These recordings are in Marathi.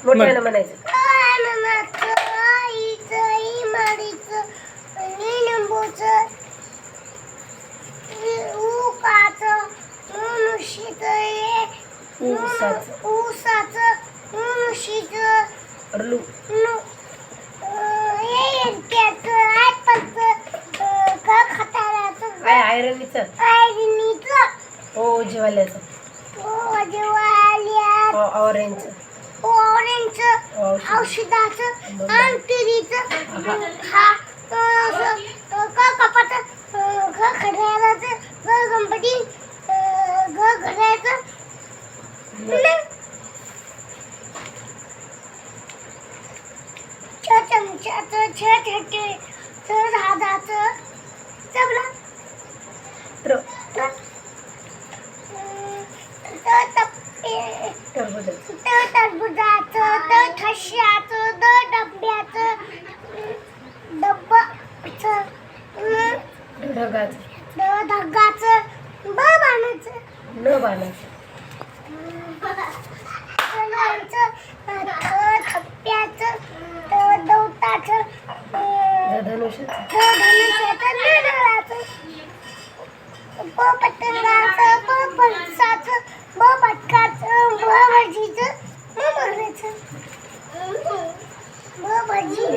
मोठ्यानं म्हणायचं. अननाचं, आईचं, इमाडीचं, लिंबूचं, उकाचं, मुनुशीचं, ऊसाचं, मुनुशीचं, रलू खताळाचं, आयरनीचं आयरनीचं, ओझेवाल्याचं ऑरेंजचं ऑरेंज औषधाचं, अंतरीचं, कपाचं, खड्याचं, गणपती, घड्याचं, चमच्याचं, छटाचं, झाडाचं, चमला टरबुजाचं, ठश्याचं, डब्याचं, डब्बाचं, ढगाचं धगाचं, बाणाचं, न बाणाचं थप्प्याचं, दौताचं, धनुष्याचं धनुष्याचं, पतंगाचं, पळसाचं, बटकाचं, भजीचं,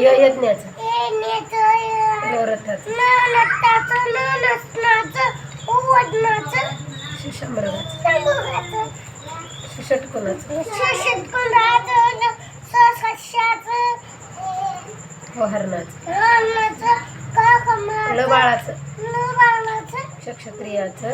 यज्ञाचं येण्याचं, रथाचं नटाचं, नसनाचं, वडनाचं, शंभराचं षटकोनाचं षटकोनाचं, सशाचं, हरणाचं कमाचं, लबाळाचं लबाणाचं, क्षत्रियाचं